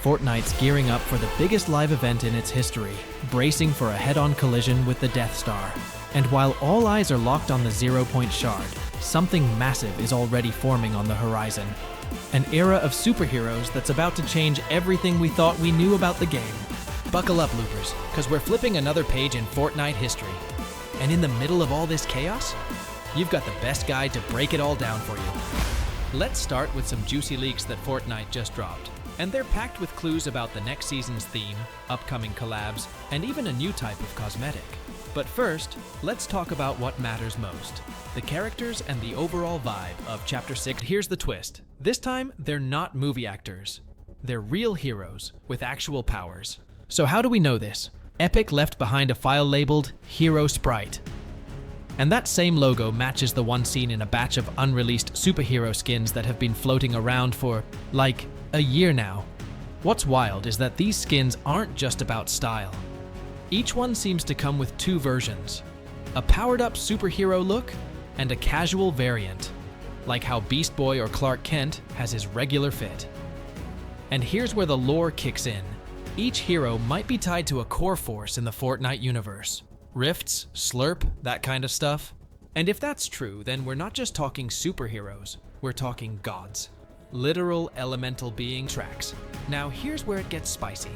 Fortnite's gearing up for the biggest live event in its history, bracing for a head-on collision with the Death Star. And while all eyes are locked on the 0-point shard, something massive is already forming on the horizon. An era of superheroes that's about to change everything we thought we knew about the game. Buckle up, loopers, because we're flipping another page in Fortnite history. And in the middle of all this chaos, you've got the best guide to break it all down for you. Let's start with some juicy leaks that Fortnite just dropped. And they're packed with clues about the next season's theme, upcoming collabs, and even a new type of cosmetic. But first, let's talk about what matters most. The characters and the overall vibe of Chapter 6. Here's the twist. This time, they're not movie actors. They're real heroes with actual powers. So how do we know this? Epic left behind a file labeled Hero Sprite. And that same logo matches the one seen in a batch of unreleased superhero skins that have been floating around for, like, a year now. What's wild is that these skins aren't just about style. Each one seems to come with two versions, a powered-up superhero look and a casual variant, like how Beast Boy or Clark Kent has his regular fit. And here's where the lore kicks in. Each hero might be tied to a core force in the Fortnite universe. Rifts, slurp, that kind of stuff. And if that's true, then we're not just talking superheroes, we're talking gods. Literal elemental being tracks. Now here's where it gets spicy.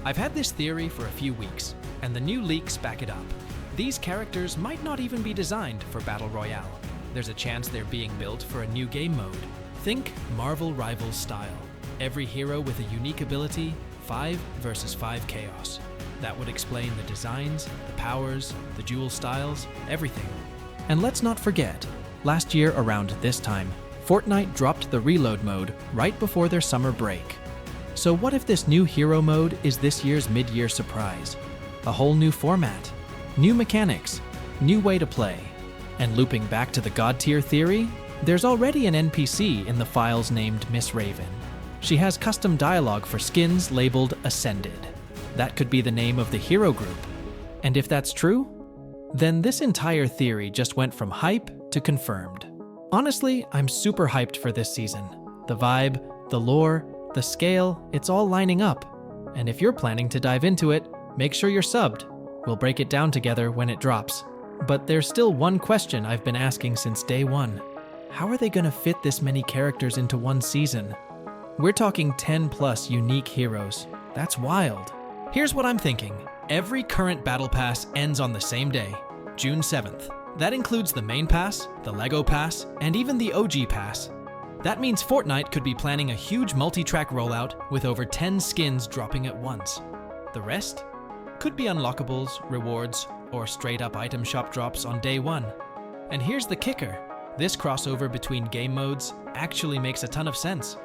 I've had this theory for a few weeks, and the new leaks back it up. These characters might not even be designed for Battle Royale. There's a chance they're being built for a new game mode. Think Marvel Rivals style. Every hero with a unique ability, 5 versus 5 chaos. That would explain the designs, the powers, the dual styles, everything. And let's not forget, last year around this time, Fortnite dropped the reload mode right before their summer break. So what if this new hero mode is this year's mid-year surprise? A whole new format, new mechanics, new way to play. And looping back to the god tier theory, there's already an NPC in the files named Miss Raven. She has custom dialogue for skins labeled Ascended. That could be the name of the hero group. And if that's true, then this entire theory just went from hype to confirmed. Honestly, I'm super hyped for this season. The vibe, the lore, the scale, it's all lining up. And if you're planning to dive into it, make sure you're subbed. We'll break it down together when it drops. But there's still one question I've been asking since day one. How are they gonna fit this many characters into one season? We're talking 10 plus unique heroes. That's wild. Here's what I'm thinking. Every current battle pass ends on the same day, June 7th. That includes the main pass, the Lego pass, and even the OG pass. That means Fortnite could be planning a huge multi-track rollout with over 10 skins dropping at once. The rest could be unlockables, rewards, or straight-up item shop drops on day one. And here's the kicker. This crossover between game modes actually makes a ton of sense.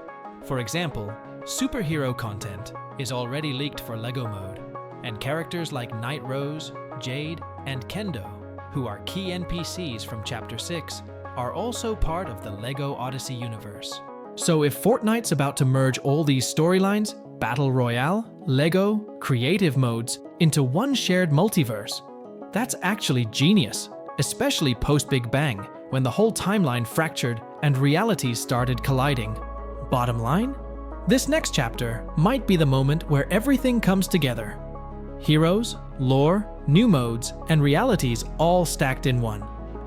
For example, superhero content is already leaked for Lego mode, and characters like Night Rose, Jade, and Kendo, who are key NPCs from Chapter 6, are also part of the LEGO Odyssey universe. So if Fortnite's about to merge all these storylines, Battle Royale, LEGO, creative modes, into one shared multiverse, that's actually genius, especially post-Big Bang, when the whole timeline fractured and realities started colliding. Bottom line? This next chapter might be the moment where everything comes together. Heroes, lore, new modes, and realities all stacked in one.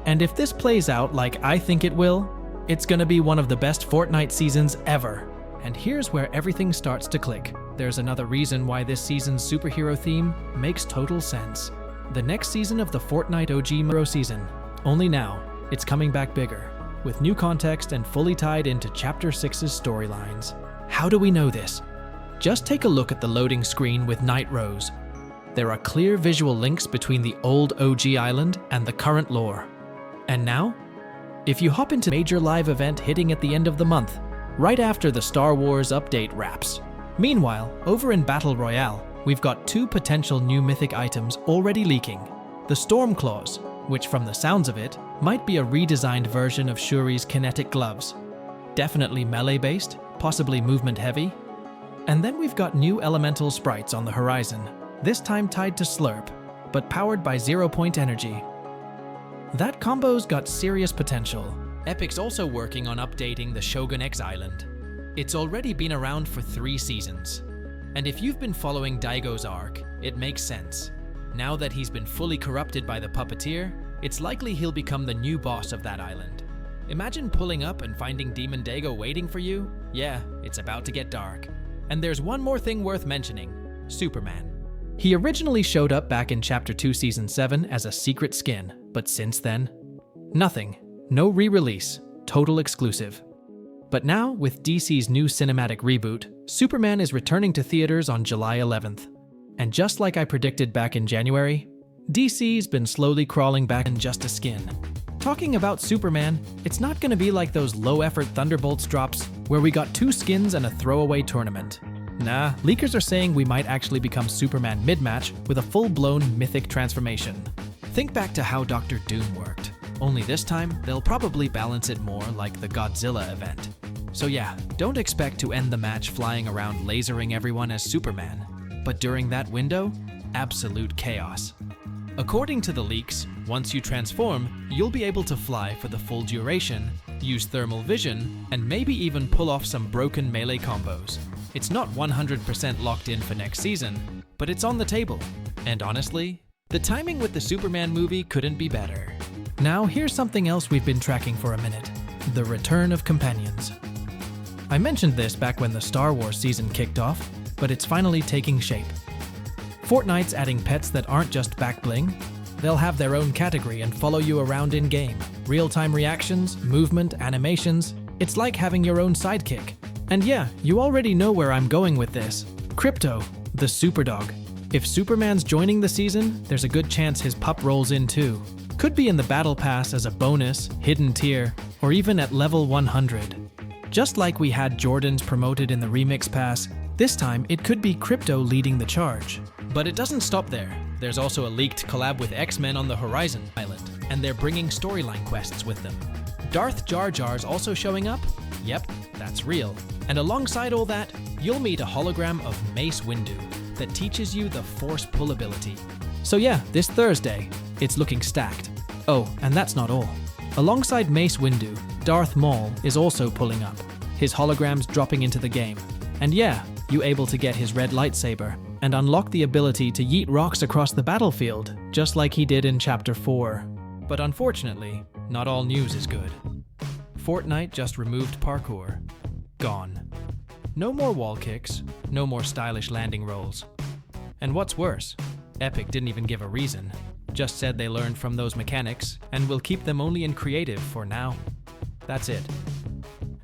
And if this plays out like I think it will, it's gonna be one of the best Fortnite seasons ever. And here's where everything starts to click. There's another reason why this season's superhero theme makes total sense. The next season of the Fortnite OG Hero season. Only now, it's coming back bigger, with new context and fully tied into Chapter 6's storylines. How do we know this? Just take a look at the loading screen with Night Rose. There are clear visual links between the old OG island and the current lore. And now, if you hop into a major live event hitting at the end of the month, right after the Star Wars update wraps. Meanwhile, over in Battle Royale, we've got 2 potential new mythic items already leaking. The Storm Claws, which from the sounds of it, might be a redesigned version of Shuri's kinetic gloves. Definitely melee-based, possibly movement-heavy. And then we've got new elemental sprites on the horizon, this time tied to Slurp, but powered by 0-point energy. That combo's got serious potential. Epic's also working on updating the Shogun X Island. It's already been around for 3 seasons, And if you've been following Daigo's arc, it makes sense. Now that he's been fully corrupted by the puppeteer, it's likely he'll become the new boss of that island. Imagine pulling up and finding Demon Daigo waiting for you. Yeah, it's about to get dark. And there's one more thing worth mentioning: Superman. He originally showed up back in Chapter 2 Season 7 as a secret skin, but since then, nothing. No re-release, total exclusive. But now, with DC's new cinematic reboot, Superman is returning to theaters on July 11th. And just like I predicted back in January, DC's been slowly crawling back in just a skin. Talking about Superman, it's not going to be like those low-effort Thunderbolts drops where we got 2 skins and a throwaway tournament. Nah, leakers are saying we might actually become Superman mid-match with a full-blown mythic transformation. Think back to how Dr. Doom worked. Only this time, they'll probably balance it more like the Godzilla event. So yeah, don't expect to end the match flying around lasering everyone as Superman. But during that window, absolute chaos. According to the leaks, once you transform, you'll be able to fly for the full duration, use thermal vision, and maybe even pull off some broken melee combos. It's not 100% locked in for next season, but it's on the table. And honestly, the timing with the Superman movie couldn't be better. Now here's something else we've been tracking for a minute: the return of companions. I mentioned this back when the Star Wars season kicked off, but it's finally taking shape. Fortnite's adding pets that aren't just back bling. They'll have their own category and follow you around in-game. Real-time reactions, movement, animations. It's like having your own sidekick. And yeah, you already know where I'm going with this. Crypto, the superdog. If Superman's joining the season, there's a good chance his pup rolls in too. Could be in the Battle Pass as a bonus, hidden tier, or even at level 100. Just like we had Jordan's promoted in the Remix Pass, this time it could be Crypto leading the charge. But it doesn't stop there. There's also a leaked collab with X-Men on the Horizon Island, and they're bringing storyline quests with them. Darth Jar Jar's also showing up? Yep, that's real. And alongside all that, you'll meet a hologram of Mace Windu that teaches you the Force pull ability. So yeah, this Thursday, it's looking stacked. Oh, and that's not all. Alongside Mace Windu, Darth Maul is also pulling up, his holograms dropping into the game. And yeah, you able to get his red lightsaber and unlock the ability to yeet rocks across the battlefield, just like he did in Chapter 4. But unfortunately, not all news is good. Fortnite just removed parkour. Gone. No more wall kicks, no more stylish landing rolls. And what's worse, Epic didn't even give a reason, just said they learned from those mechanics and will keep them only in creative for now. That's it.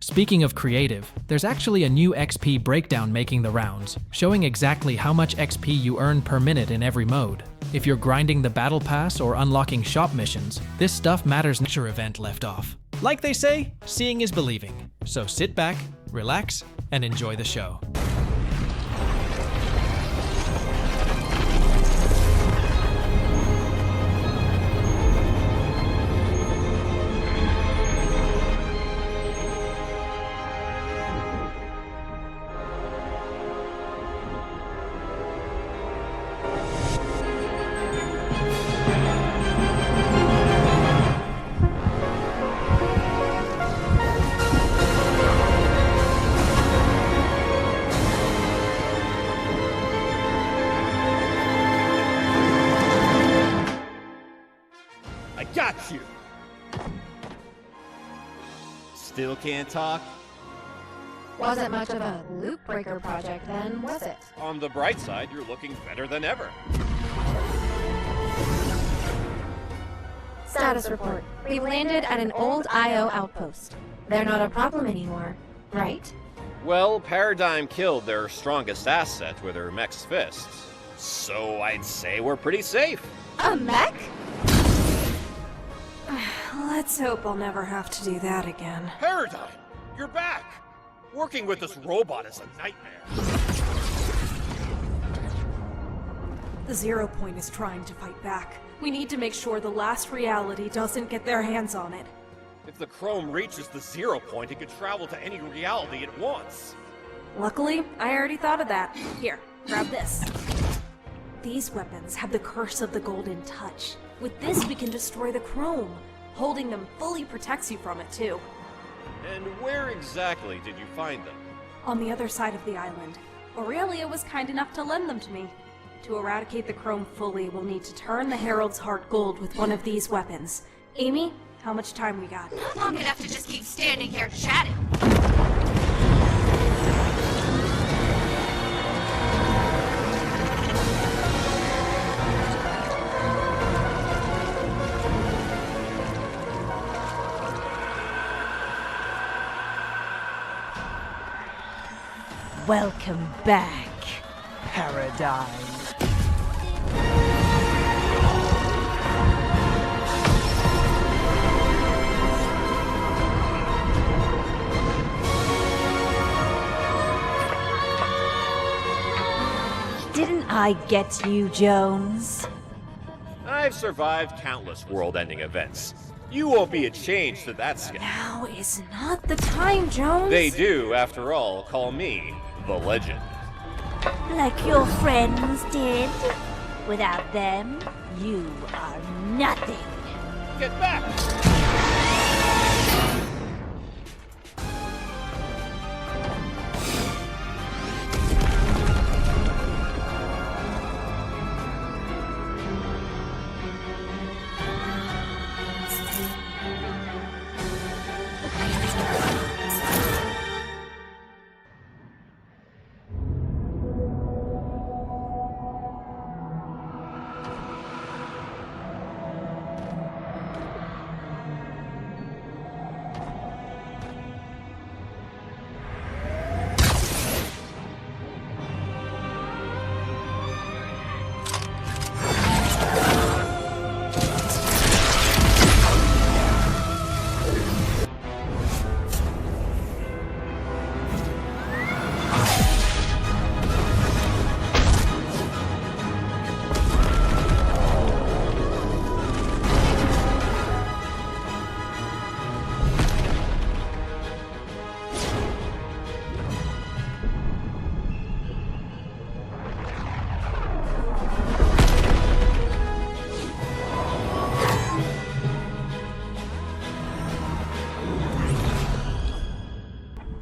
Speaking of creative, there's actually a new XP breakdown making the rounds, showing exactly how much XP you earn per minute in every mode. If you're grinding the Battle Pass or unlocking shop missions, this stuff matters. Nature event left off. Like they say, seeing is believing. So sit back, relax, and enjoy the show. Got you! Still can't talk? Wasn't much of a loop breaker project then, was it? On the bright side, you're looking better than ever. Status report. We've landed at an old IO outpost. They're not a problem anymore, right? Well, Paradigm killed their strongest asset with her mech's fists. So I'd say we're pretty safe. A mech? Let's hope I'll never have to do that again. Paradigm! You're back! Working with this robot is a nightmare. The Zero Point is trying to fight back. We need to make sure the last reality doesn't get their hands on it. If the Chrome reaches the 0 point, it could travel to any reality it wants. Luckily, I already thought of that. Here, grab this. These weapons have the Curse of the Golden Touch. With this, we can destroy the Chrome. Holding them fully protects you from it, too. And where exactly did you find them? On the other side of the island. Aurelia was kind enough to lend them to me. To eradicate the chrome fully, we'll need to turn the Herald's heart gold with one of these weapons. Amy, how much time we got? Long enough to just keep standing here chatting. Welcome back, Paradigm. Didn't I get you, Jones? I've survived countless world-ending events. You won't be a change to that scale. Now is not the time, Jones. They do, after all, call me the Legend. Like your friends did? Without them, you are nothing. Get back!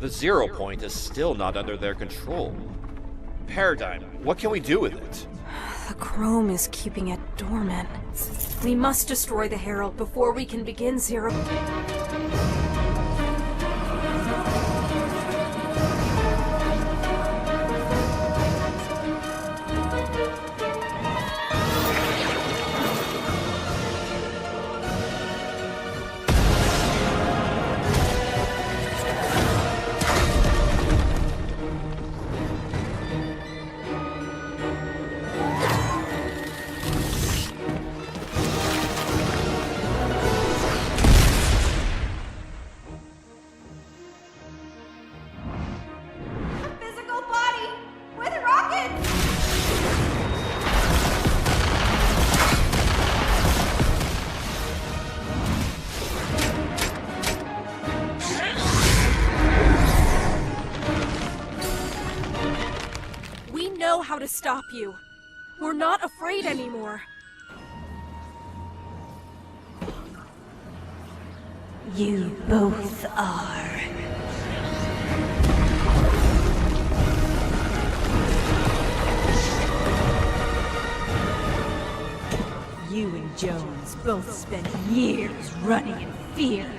The Zero Point is still not under their control. Paradigm, what can we do with it? The chrome is keeping it dormant. We must destroy the Herald before we can begin Zero. Physical body with rockets! We know how to stop you. We're not afraid anymore. You both are. You and Jones both spent years running in fear.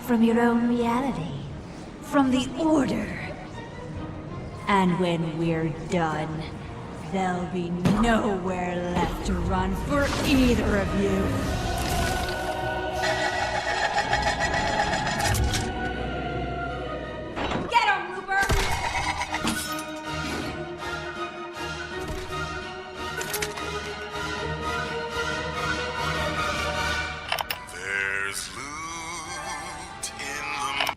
From your own reality. From the Order. And when we're done, there'll be nowhere left to run for either of you. Get him, Looper! There's loot in the...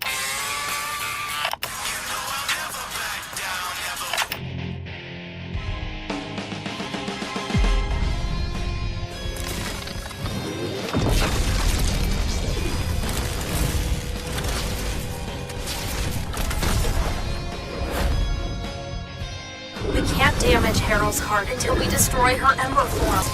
We can't damage Herald's heart until we destroy her Ember form.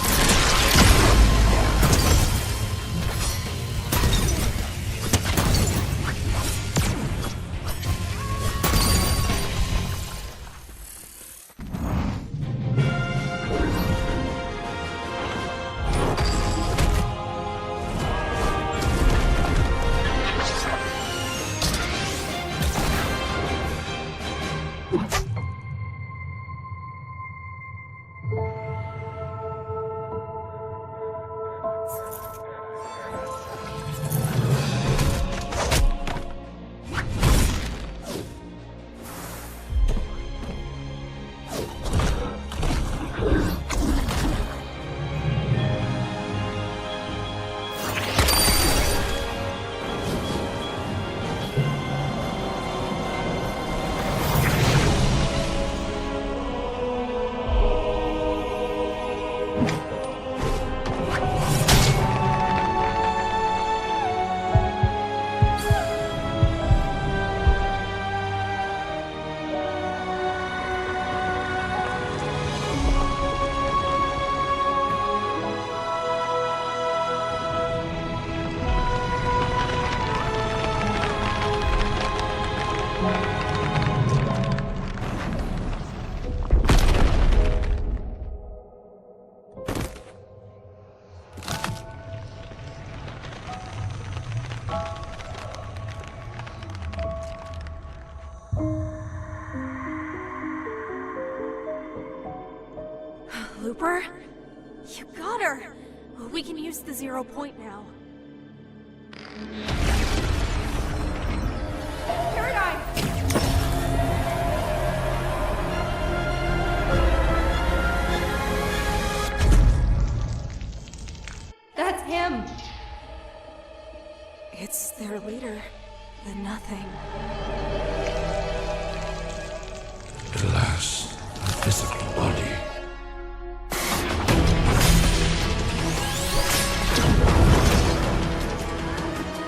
Looper? You got her! We can use the 0 point now. Paradigm! That's him! It's their leader, the Nothing. Alas, a physical body.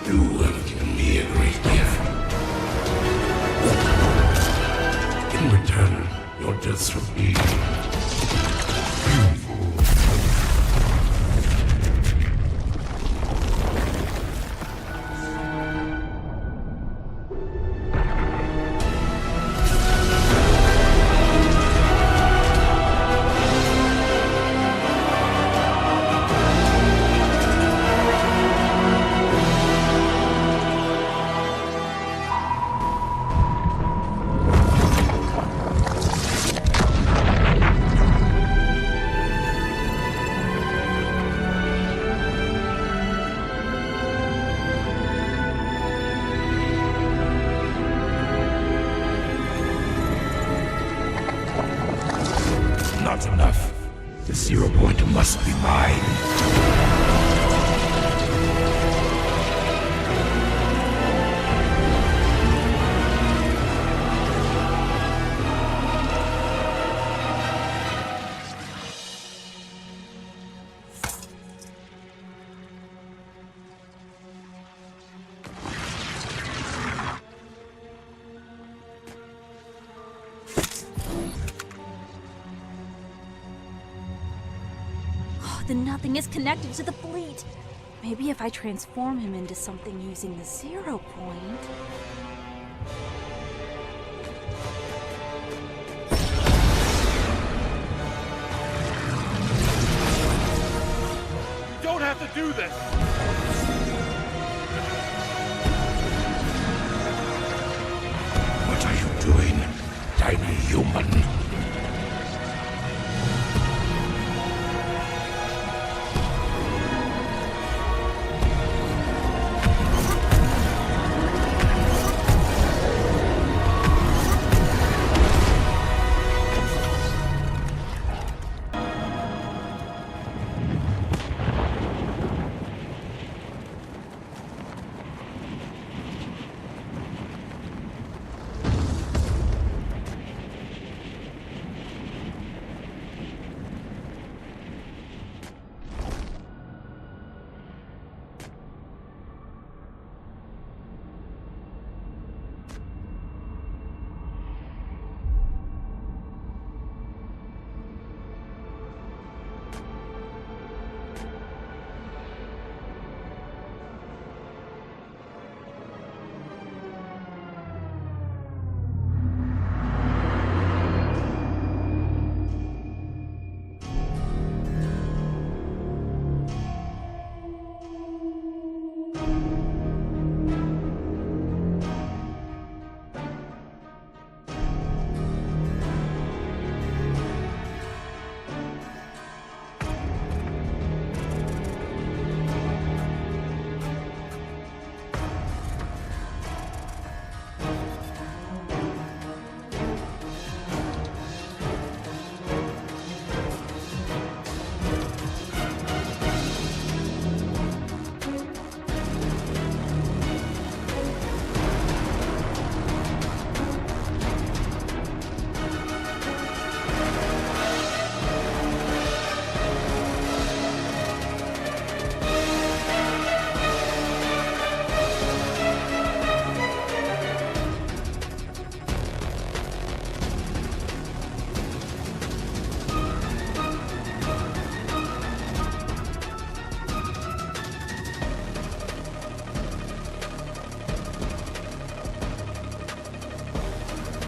You have given me a great gift. In return, your deaths will be painful. Not enough. The 0 point must be mine. The Nothing is connected to the fleet. Maybe if I transform him into something using the 0 point... Don't have to do this! What are you doing, tiny human?